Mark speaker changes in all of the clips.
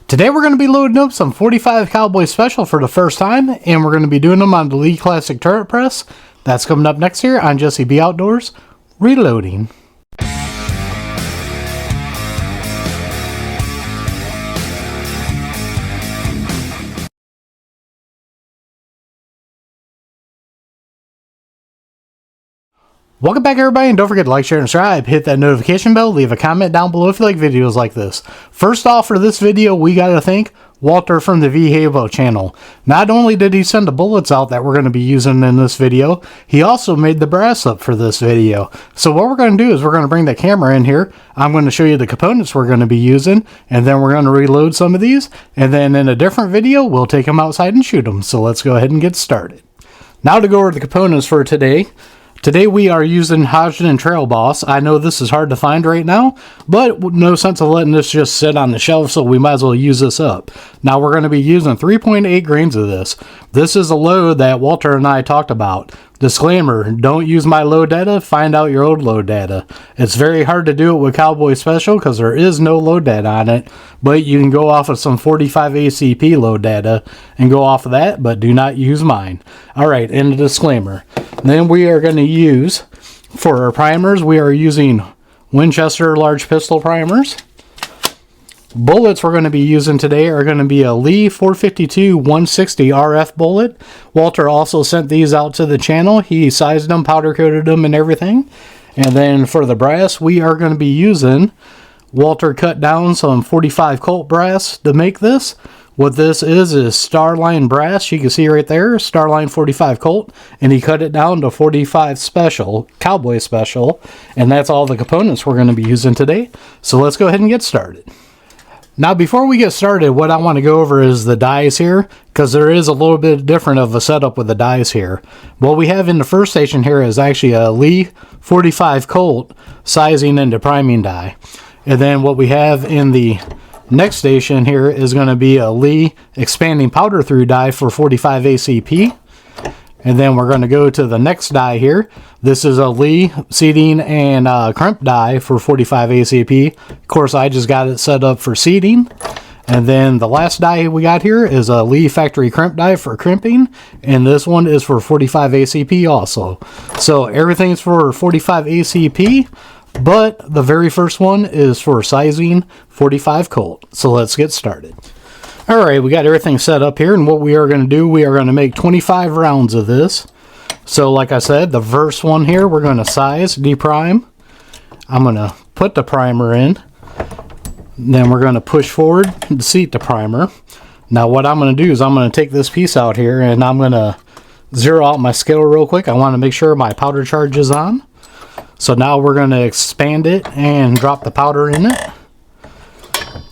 Speaker 1: Today we're going to be loading up some 45 Cowboy Special for the first time, and we're going to be doing them on the Lee Classic turret press. That's coming up next here on Jesse B Outdoors Reloading. Welcome back everybody, and don't forget to like, share, and subscribe. Hit that notification bell, leave a comment down below if you like videos like this. First off, for this video, we gotta thank Walter from the VHabo channel. Not only did he send the bullets out that we're going to be using in this video, he also made the brass up for this video. So what we're going to do is we're going to bring the camera in here. I'm going to show you the components we're going to be using, and then we're going to reload some of these, and then in a different video, we'll take them outside and shoot them. So let's go ahead and get started. Now to go over the components for today. Today we are using Hodgdon Trail Boss. I know this is hard to find right now, but no sense of letting this just sit on the shelf, so we might as well use this up. Now we're going to be using 3.8 grains of this. This is a load that Walter and I talked about. Disclaimer, don't use my load data, find out your old load data. It's very hard to do it with Cowboy Special because there is no load data on it, but you can go off of some 45 ACP load data and go off of that, but do not use mine. Alright, and a disclaimer. Then we are going to use, for our primers, we are using Winchester large pistol primers. Bullets we're going to be using today are going to be a Lee 452 160 RF bullet. Walter also sent these out to the channel. He sized them, powder coated them, and everything. And then for the brass, we are going to be using, Walter cut down some 45 Colt brass to make this. What this is Starline brass. You can see right there, Starline 45 Colt, and he cut it down to 45 Special, Cowboy Special, and that's all the components we're going to be using today. So let's go ahead and get started. Now before we get started, what I want to go over is the dies here, because there is a little bit different of a setup with the dies here. What we have in the first station here is actually a Lee 45 Colt sizing and priming die. And then what we have in the next station here is going to be a Lee expanding powder through die for 45 ACP. And then we're going to go to the next die here. This is a Lee seating and crimp die for 45 ACP. Of course, I just got it set up for seating. And then the last die we got here is a Lee factory crimp die for crimping. And this one is for 45 ACP also. So everything's for 45 ACP. But the very first one is for sizing 45 Colt. So let's get started. Alright, we got everything set up here, and what we are going to do, we are going to make 25 rounds of this. So like I said, the first one here, we're going to size, deprime. I'm going to put the primer in. Then we're going to push forward to seat the primer. Now what I'm going to do is I'm going to take this piece out here, and I'm going to zero out my scale real quick. I want to make sure my powder charge is on. So now we're going to expand it and drop the powder in it.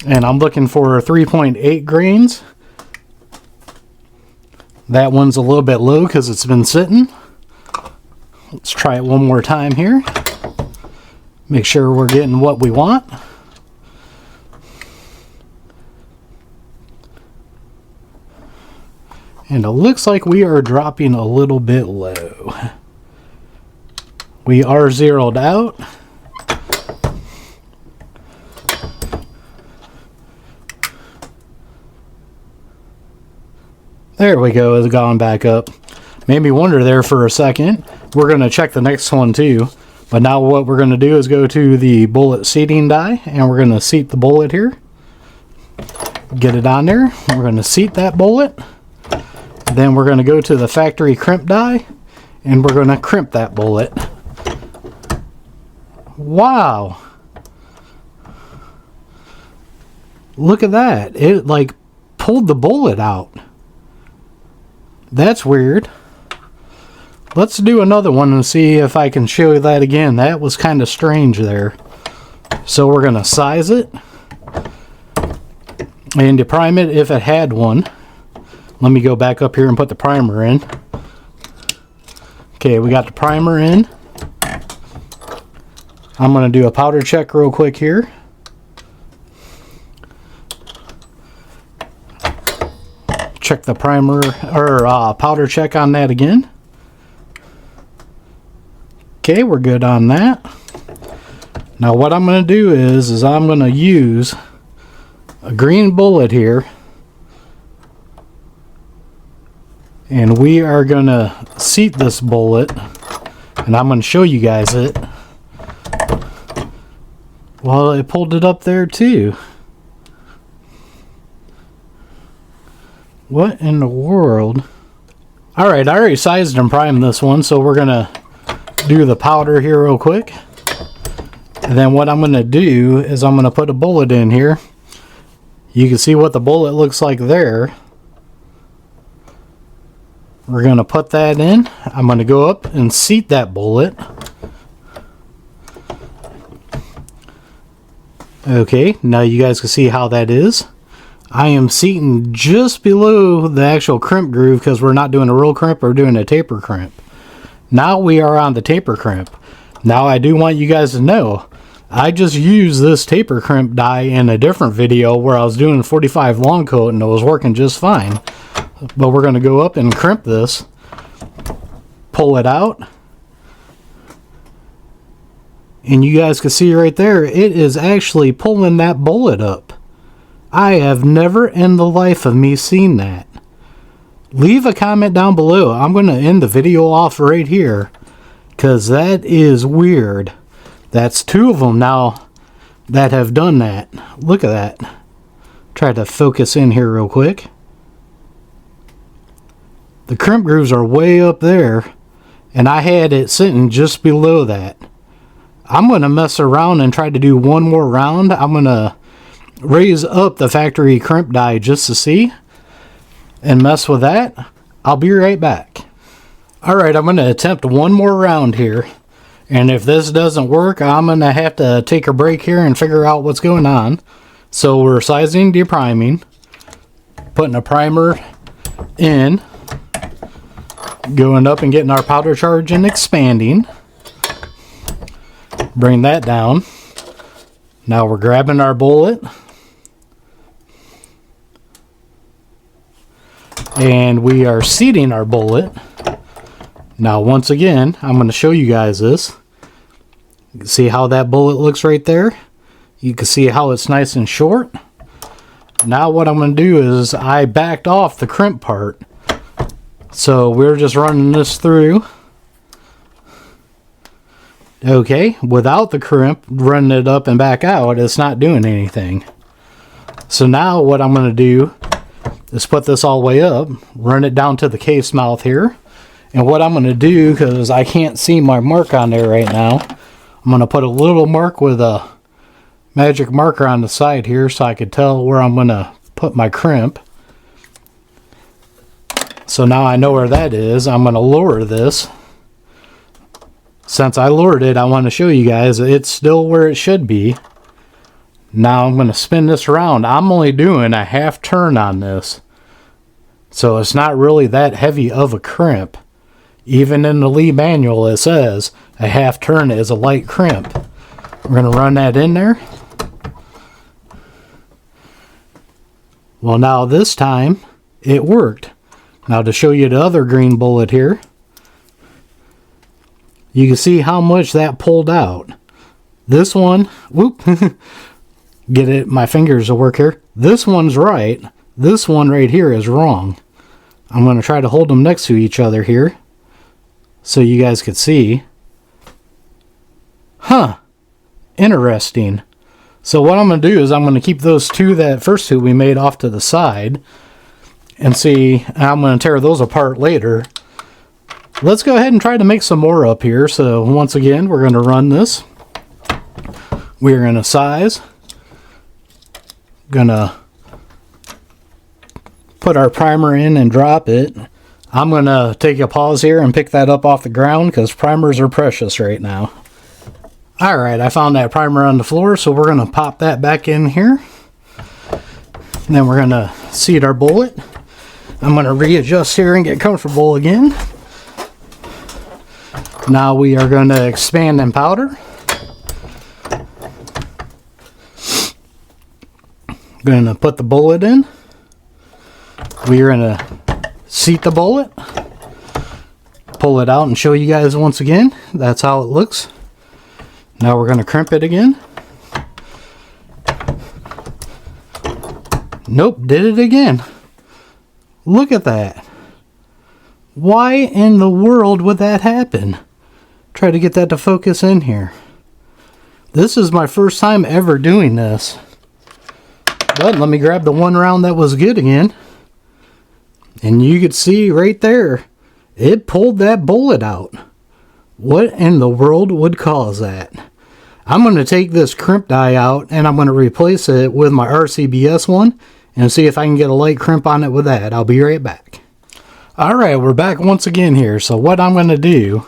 Speaker 1: And I'm looking for 3.8 grains. That one's a little bit low because it's been sitting. Let's try it one more time here. Make sure we're getting what we want. And it looks like we are dropping a little bit low. We are zeroed out. There we go, it's gone back up. Made me wonder there for a second. We're going to check the next one too. But now what we're going to do is go to the bullet seating die, and we're going to seat the bullet here. Get it on there. We're going to seat that bullet. Then we're going to go to the factory crimp die, and we're going to crimp that bullet. Wow. Look at that. It like pulled the bullet out. That's weird. Let's do another one and see if I can show you that again. That was kind of strange there. So we're going to size it and deprime it if it had one. Let me go back up here and put the primer in. Okay, we got the primer in. I'm going to do a powder check real quick here. Check the primer or powder check on that again. Okay, we're good on that. Now what I'm going to do is I'm going to use a green bullet here, and we are gonna seat this bullet, and I'm gonna show you guys it. Well, it pulled it up there too. What in the world? Alright, I already sized and primed this one, so we're gonna do the powder here real quick. And then what I'm gonna do is I'm gonna put a bullet in here. You can see what the bullet looks like there. We're gonna put that in. I'm gonna go up and seat that bullet. Okay, now you guys can see how that is. I am seating just below the actual crimp groove because we're not doing a roll crimp, we're doing a taper crimp. Now we are on the taper crimp. Now I do want you guys to know, I just used this taper crimp die in a different video where I was doing 45 long coat and it was working just fine. But we're going to go up and crimp this, pull it out, and you guys can see right there, it is actually pulling that bullet up. I have never in the life of me seen that. Leave a comment down below. I'm going to end the video off right here because that is weird. That's two of them now that have done that. Look at that. Try to focus in here real quick. The crimp grooves are way up there, and I had it sitting just below that. I'm going to mess around and try to do one more round. I'm going to raise up the factory crimp die just to see and mess with that. I'll be right back. Alright, I'm going to attempt one more round here, and if this doesn't work, I'm going to have to take a break here and figure out what's going on. So we're sizing, depriming, putting a primer in, going up and getting our powder charge and expanding. Bring that down. Now we're grabbing our bullet, and we are seating our bullet. Now once again, I'm going to show you guys this. You can see how that bullet looks right there. You can see how it's nice and short. Now what I'm going to do is I backed off the crimp part. So we're just running this through. Okay, without the crimp, running it up and back out, it's not doing anything. So now what I'm going to do is put this all the way up, run it down to the case mouth here. And what I'm going to do, because I can't see my mark on there right now, I'm going to put a little mark with a magic marker on the side here so I can tell where I'm going to put my crimp. So now I know where that is. I'm going to lower this. Since I lowered it, I want to show you guys it's still where it should be. Now I'm going to spin this around. I'm only doing a half turn on this, so it's not really that heavy of a crimp. Even in the Lee manual it says a half turn is a light crimp. We're going to run that in there. Well, now this time it worked. Now to show you the other green bullet here, you can see how much that pulled out. This one, whoop, get it, my fingers will work here. This one's right. This one right here is wrong. I'm going to try to hold them next to each other here so you guys could see. Huh, interesting. So what I'm going to do is I'm going to keep those two, that first two we made, off to the side and see. I'm going to tear those apart later. Let's go ahead and try to make some more up here. So once again, we're going to run this. We're going to size. Going to put our primer in and drop it. I'm going to take a pause here and pick that up off the ground because primers are precious right now. Alright, I found that primer on the floor, so we're going to pop that back in here. And then we're going to seat our bullet. I'm going to readjust here and get comfortable again. Now we are going to expand and powder. Going to put the bullet in. We are going to seat the bullet. Pull it out and show you guys once again. That's how it looks. Now we're going to crimp it again. Nope, did it again. Look at that. Why in the world would that happen? Try to get that to focus in here. This is my first time ever doing this. But let me grab the one round that was good again. And you could see right there, it pulled that bullet out. What in the world would cause that? I'm going to take this crimp die out and I'm going to replace it with my RCBS one and see if I can get a light crimp on it with that. I'll be right back. Alright, we're back once again here. So what I'm going to do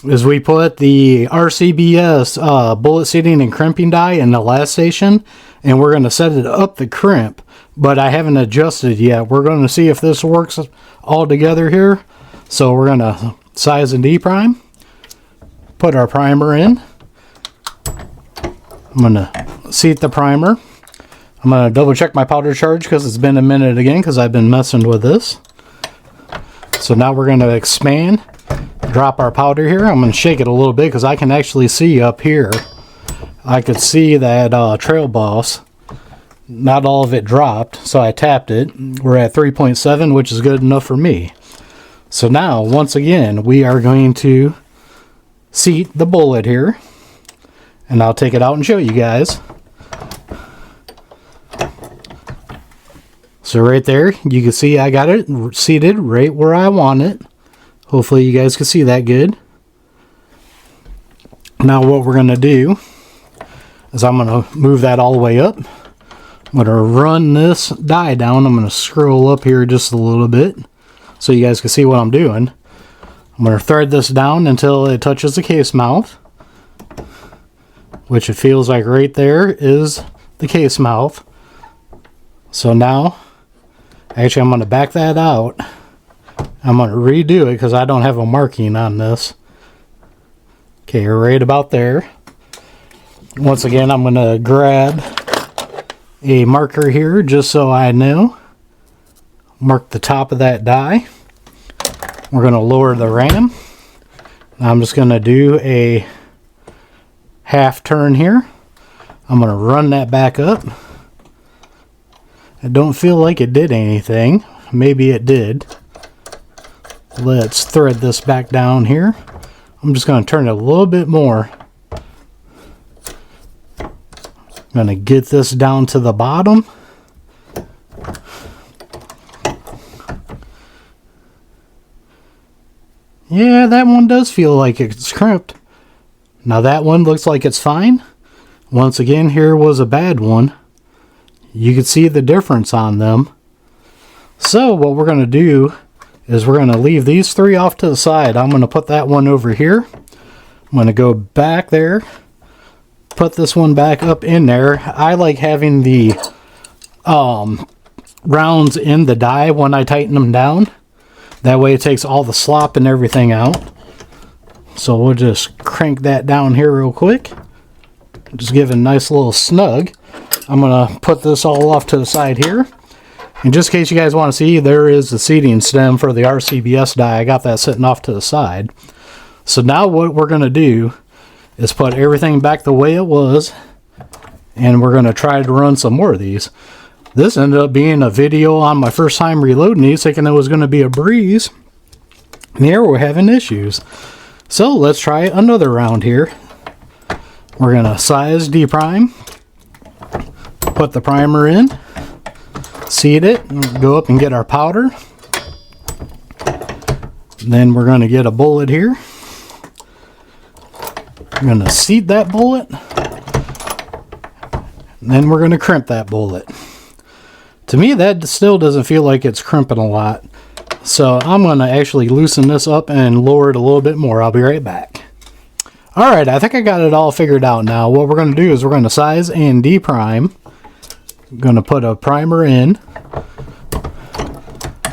Speaker 1: is we put the RCBS bullet seating and crimping die in the last station, and we're going to set it up the crimp, but I haven't adjusted yet. We're going to see if this works all together here. So we're going to size and deprime, put our primer in. I'm going to seat the primer. I'm going to double check my powder charge because it's been a minute again because I've been messing with this. So now we're going to expand, drop our powder here. I'm going to shake it a little bit because I can actually see up here. I could see that Trail Boss. Not all of it dropped, so I tapped it. We're at 3.7, which is good enough for me. So now, once again, we are going to seat the bullet here. And I'll take it out and show you guys. So right there, you can see I got it seated right where I want it. Hopefully you guys can see that good. Now what we're going to do is I'm going to move that all the way up. I'm going to run this die down. I'm going to scroll up here just a little bit so you guys can see what I'm doing. I'm going to thread this down until it touches the case mouth, which it feels like right there is the case mouth. So now, actually I'm going to back that out. I'm going to redo it because I don't have a marking on this. Okay, right about there. Once again, I'm going to grab a marker here just so I know. Mark the top of that die. We're going to lower the ram. I'm just going to do a half turn here. I'm going to run that back up. I don't feel like it did anything. Maybe it did. Let's thread this back down here. I'm just going to turn it a little bit more. I'm going to get this down to the bottom. Yeah, that one does feel like it's crimped. Now that one looks like it's fine. Once again, here was a bad one. You can see the difference on them. So what we're going to do is we're going to leave these three off to the side. I'm going to put that one over here. I'm going to go back there. Put this one back up in there. I like having the rounds in the die when I tighten them down. That way it takes all the slop and everything out. So we'll just crank that down here real quick. Just give it a nice little snug. I'm going to put this all off to the side here. And just in case you guys want to see, there is the seating stem for the RCBS die. I got that sitting off to the side. So now what we're going to do is put everything back the way it was. And we're going to try to run some more of these. This ended up being a video on my first time reloading these, thinking it was going to be a breeze. And here we're having issues. So let's try another round here. We're going to size deprime. Put the primer in. Seat it. Go up and get our powder. Then we're going to get a bullet here. I'm going to seat that bullet. And then we're going to crimp that bullet. To me, that still doesn't feel like it's crimping a lot. So I'm going to actually loosen this up and lower it a little bit more. I'll be right back. Alright, I think I got it all figured out now. What we're going to do is we're going to size and deprime. I'm going to put a primer in.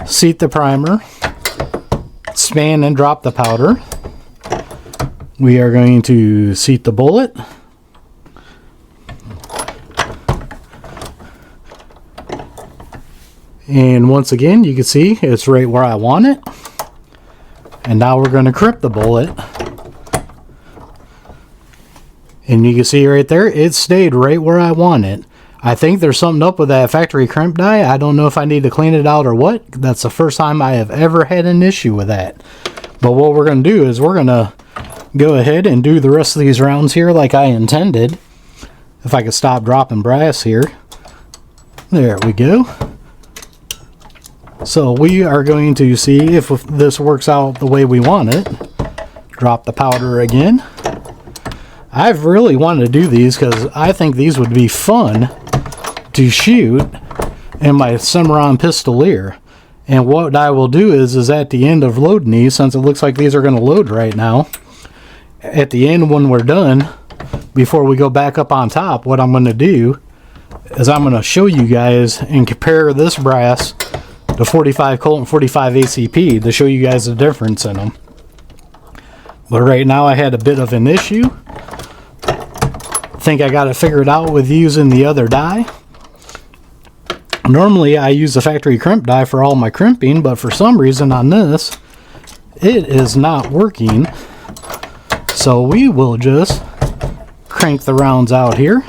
Speaker 1: Seat the primer. Span and drop the powder. We are going to seat the bullet. And once again, you can see it's right where I want it. And now we're going to crimp the bullet. And you can see right there, it stayed right where I want it. I think there's something up with that factory crimp die. I don't know if I need to clean it out or what. That's the first time I have ever had an issue with that. But what we're going to do is we're going to go ahead and do the rest of these rounds here like I intended. If I could stop dropping brass here. There we go. So we are going to see if this works out the way we want it. Drop the powder again. I've really wanted to do these because I think these would be fun to shoot in my Cimarron Pistolier. And what I will do is at the end of loading these, since it looks like these are going to load right now, at the end when we're done, before we go back up on top, what I'm going to do is I'm going to show you guys and compare this brass to 45 Colt and 45 ACP to show you guys the difference in them. But right now I had a bit of an issue. I think I got it figured out with using the other die. Normally I use the factory crimp die for all my crimping, but for some reason on this it is not working. So we will just crank the rounds out here.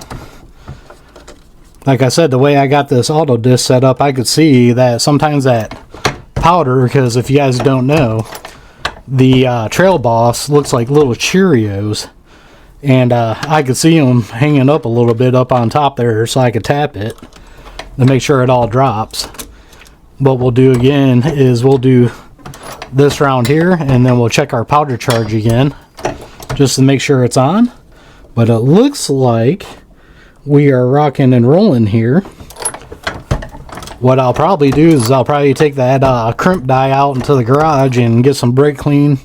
Speaker 1: Like I said, the way I got this auto disc set up, I could see that sometimes that powder, because if you guys don't know, the Trail Boss looks like little Cheerios. And I could see them hanging up a little bit up on top there, so I could tap it to make sure it all drops. What we'll do again is we'll do this round here, and then we'll check our powder charge again just to make sure it's on. But it looks like we are rocking and rolling here. What I'll probably do is I'll probably take that crimp die out into the garage and get some brake clean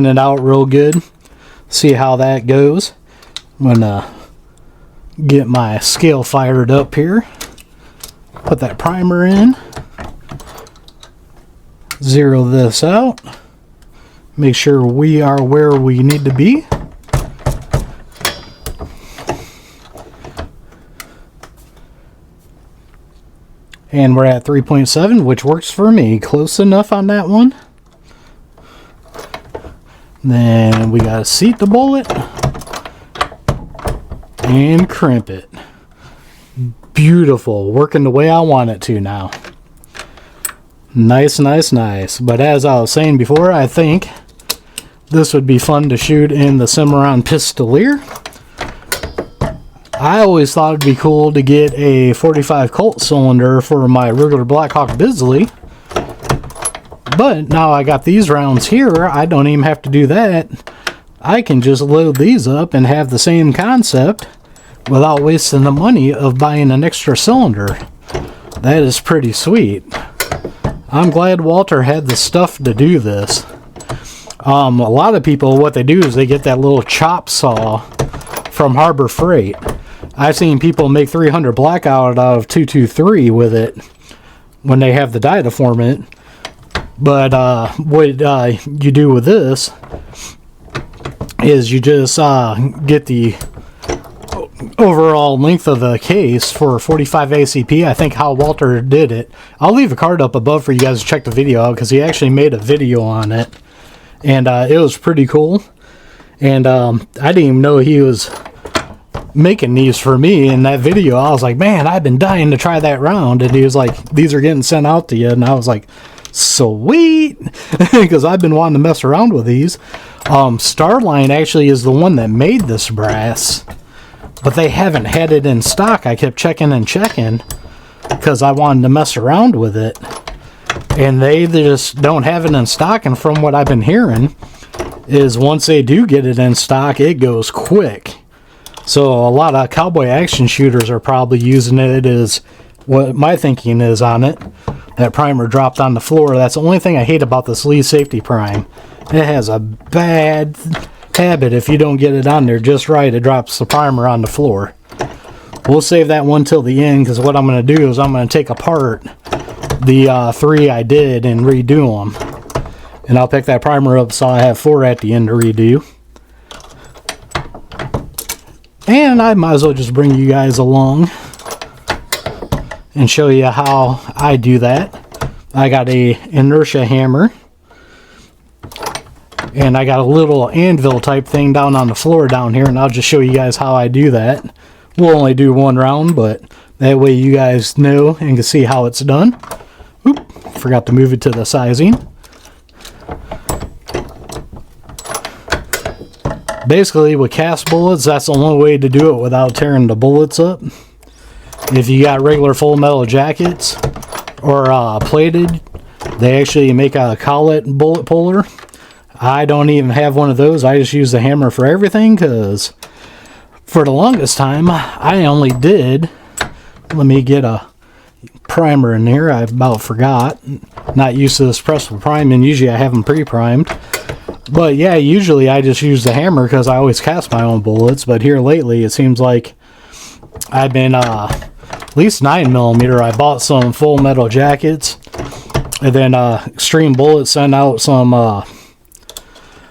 Speaker 1: it out real good, see how that goes. I'm gonna get my scale fired up here, put that primer in, zero this out, make sure we are where we need to be. And we're at 3.7, which works for me. Close enough on that one. Then we gotta seat the bullet and crimp it. Beautiful. Working the way I want it to now. Nice, nice, nice. But as I was saying before, I think this would be fun to shoot in the Cimarron Pistolier. I always thought it'd be cool to get a 45 Colt cylinder for my regular Blackhawk Bisley. But now I got these rounds here, I don't even have to do that. I can just load these up and have the same concept without wasting the money of buying an extra cylinder. That is pretty sweet. I'm glad Walter had the stuff to do this. A lot of people, what they do is they get that little chop saw from Harbor Freight. I've seen people make 300 blackout out of 223 with it when they have the die to form it. But what you do with this is you just get the overall length of the case for 45 ACP. I think how Walter did it. I'll leave a card up above for you guys to check the video out, because he actually made a video on it. And it was pretty cool. And I didn't even know he was making these for me in that video. I was like, man, I've been dying to try that round. And he was like, these are getting sent out to you. And I was like, sweet, because I've been wanting to mess around with these. Starline actually is the one that made this brass, but they haven't had it in stock. I kept checking and checking because I wanted to mess around with it, and they just don't have it in stock. And from what I've been hearing is once they do get it in stock, it goes quick. So a lot of cowboy action shooters are probably using it as what my thinking is on it. That primer dropped on the floor. That's the only thing I hate about this Lee Safety Prime. It has a bad habit. If you don't get it on there just right, it drops the primer on the floor. We'll save that one till the end, because what I'm going to do is I'm going to take apart the 3 I did and redo them. And I'll pick that primer up so I have 4 at the end to redo. And I might as well just bring you guys along and show you how I do that. I got a inertia hammer, and I got a little anvil type thing down on the floor down here, and I'll just show you guys how I do that. We'll only do one round, but that way you guys know and can see how it's done. Oop, forgot to move it to the sizing. Basically, with cast bullets, that's the only way to do it without tearing the bullets up. If you got regular full metal jackets or plated, they actually make a collet bullet puller. I don't even have one of those. I just use the hammer for everything, because for the longest time, I only did... Let me get a primer in here. I about forgot. Not used to this pressable priming. Usually I have them pre-primed. But yeah, usually I just use the hammer because I always cast my own bullets. But here lately, it seems like I've been at least 9mm. I bought some full metal jackets. And then Xtreme Bullets sent out some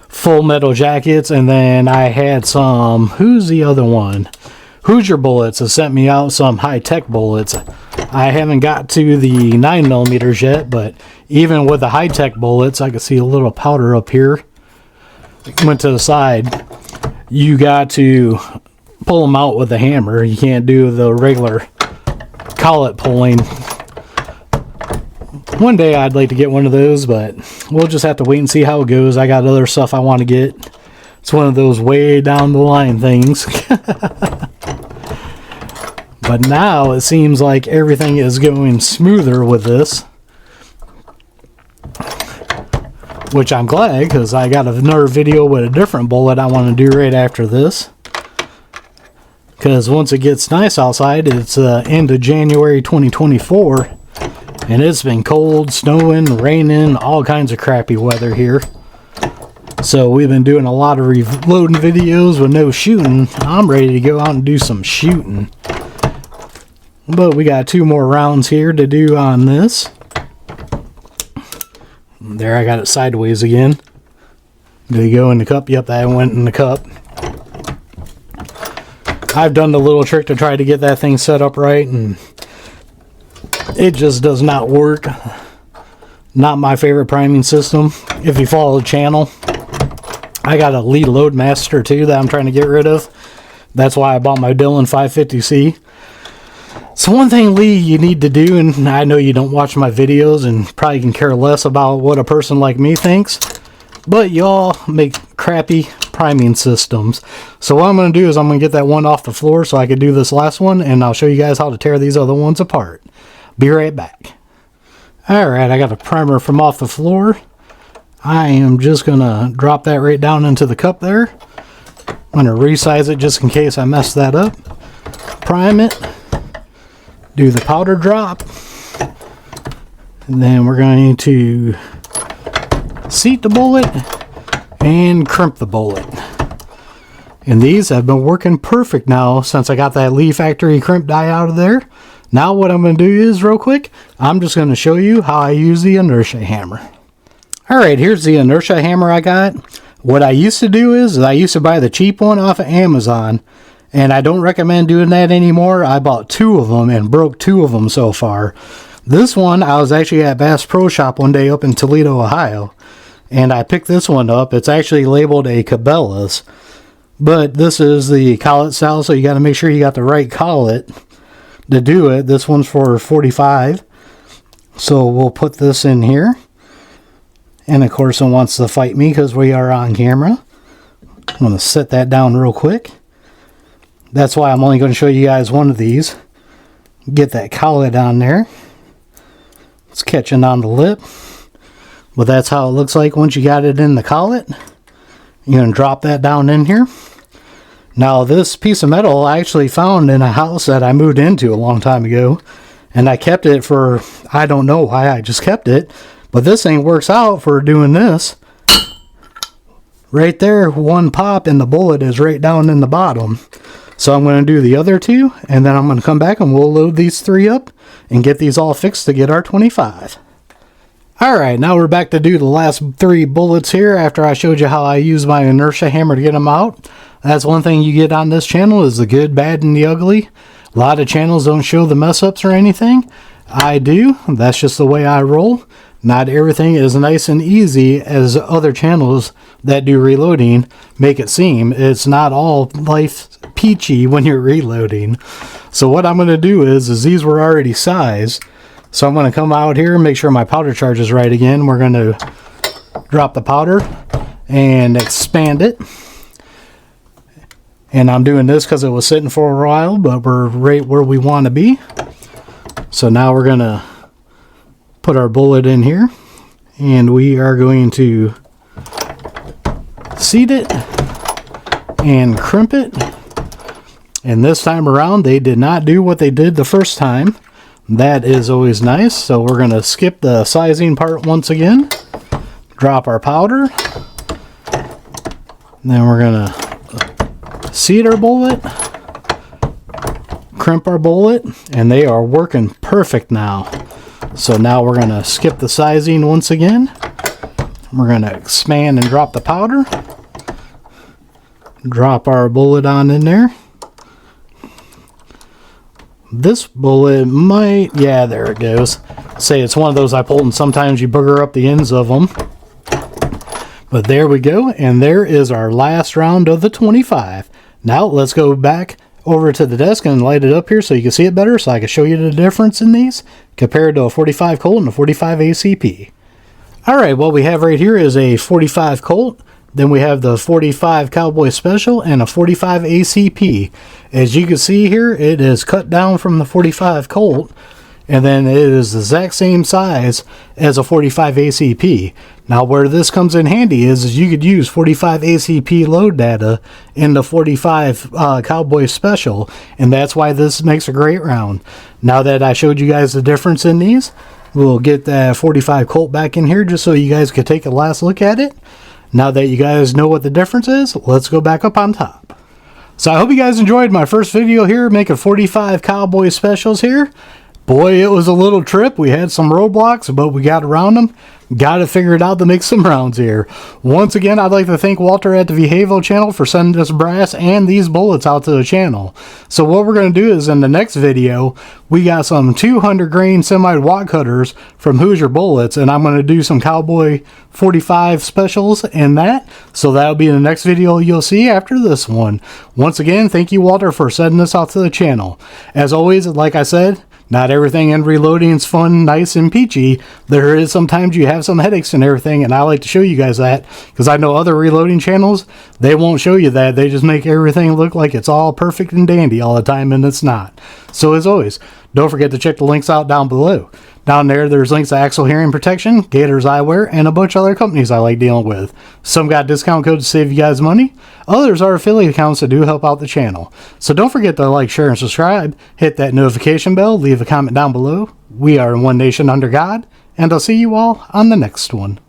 Speaker 1: full metal jackets. And then I had some... Who's the other one? Hoosier Bullets has sent me out some high-tech bullets. I haven't got to the 9mm yet, but even with the high-tech bullets, I can see a little powder up here. Went to the side. You got to pull them out with a hammer. You can't do the regular collet pulling. One day I'd like to get one of those, but we'll just have to wait and see how it goes. I got other stuff I want to get. It's one of those way down the line things. But now it seems like everything is going smoother with this. Which I'm glad, because I got another video with a different bullet I want to do right after this. Because once it gets nice outside, it's end of January 2024. And it's been cold, snowing, raining, all kinds of crappy weather here. So we've been doing a lot of reloading videos with no shooting. I'm ready to go out and do some shooting. But we got 2 more rounds here to do on this. There, I got it sideways again. Did it go in the cup? Yep, that went in the cup. I've done the little trick to try to get that thing set up right, and it just does not work. Not my favorite priming system. If you follow the channel, I got a Lee Loadmaster too that I'm trying to get rid of. That's why I bought my Dillon 550C. So one thing, Lee, you need to do, and I know you don't watch my videos and probably can care less about what a person like me thinks, but y'all make crappy priming systems. So what I'm going to do is I'm going to get that one off the floor so I can do this last one, and I'll show you guys how to tear these other ones apart. Be right back. Alright, I got a primer from off the floor. I am just going to drop that right down into the cup there. I'm going to resize it just in case I mess that up. Prime it. Do the powder drop. And then we're going to seat the bullet and crimp the bullet. And these have been working perfect now since I got that Lee Factory crimp die out of there. Now what I'm going to do is, real quick, I'm just going to show you how I use the inertia hammer. Alright, here's the inertia hammer I got. What I used to do is I used to buy the cheap one off of Amazon. And I don't recommend doing that anymore. I bought 2 of them and broke 2 of them so far. This one, I was actually at Bass Pro Shop one day up in Toledo, Ohio. And I picked this one up. It's actually labeled a Cabela's. But this is the collet style, so you got to make sure you got the right collet to do it. This one's for 45. So we'll put this in here. And of course it wants to fight me because we are on camera. I'm going to set that down real quick. That's why I'm only going to show you guys one of these. Get that collet on there. It's catching on the lip. But that's how it looks like once you got it in the collet. You're going to drop that down in here. Now this piece of metal I actually found in a house that I moved into a long time ago. And I kept it for, I don't know why, I just kept it. But this thing works out for doing this. Right there, one pop and the bullet is right down in the bottom. So I'm going to do the other 2, and then I'm going to come back and we'll load these 3 up and get these all fixed to get our 25. Alright, now we're back to do the last 3 bullets here after I showed you how I use my inertia hammer to get them out. That's one thing you get on this channel is the good, bad, and the ugly. A lot of channels don't show the mess ups or anything. I do. That's just the way I roll. Not everything is nice and easy as other channels that do reloading make it seem. It's not all life peachy when you're reloading. So what I'm going to do is these were already sized. So I'm going to come out here and make sure my powder charge is right again. We're going to drop the powder and expand it. And I'm doing this because it was sitting for a while, but we're right where we want to be. So now we're going to put our bullet in here, and we are going to seat it and crimp it. And this time around, they did not do what they did the first time. That is always nice. So we're going to skip the sizing part once again. Drop our powder. And then we're going to seat our bullet, crimp our bullet, and they are working perfect now. So now we're going to skip the sizing once again. We're going to expand and drop the powder. Drop our bullet on in there. This bullet might, yeah, there it goes. Say it's one of those I pulled, and sometimes you booger up the ends of them. But there we go, and there is our last round of the 25. Now let's go back over to the desk and light it up here so you can see it better, so I can show you the difference in these compared to a 45 Colt and a 45 ACP. Alright, what we have right here is a 45 Colt. Then we have the 45 Cowboy Special and a 45 ACP. As you can see here, it is cut down from the 45 Colt, and then it is the exact same size as a 45 ACP. Now where this comes in handy is you could use 45 ACP load data in the 45 Cowboy Special, and that's why this makes a great round. Now that I showed you guys the difference in these, we'll get that 45 Colt back in here just so you guys could take a last look at it. Now that you guys know what the difference is, let's go back up on top. So I hope you guys enjoyed my first video here making 45 Cowboy Specials here. Boy, it was a little trip. We had some roadblocks, but we got around them. Got it figured out to make some rounds here. Once again, I'd like to thank Walter at the Viejo channel for sending this brass and these bullets out to the channel. So what we're going to do is in the next video, we got some 200 grain semi-watt cutters from Hoosier Bullets, and I'm going to do some Cowboy 45 specials in that. So that'll be in the next video you'll see after this one. Once again, thank you, Walter, for sending this out to the channel. As always, like I said, not everything in reloading is fun, nice, and peachy. There is sometimes you have some headaches and everything, and I like to show you guys that because I know other reloading channels, they won't show you that. They just make everything look like it's all perfect and dandy all the time, and it's not. So as always, don't forget to check the links out down below. Down there, there's links to Axle Hearing Protection, Gators Eyewear, and a bunch of other companies I like dealing with. Some got discount codes to save you guys money. Others are affiliate accounts that do help out the channel. So don't forget to like, share, and subscribe. Hit that notification bell. Leave a comment down below. We are one nation under God, and I'll see you all on the next one.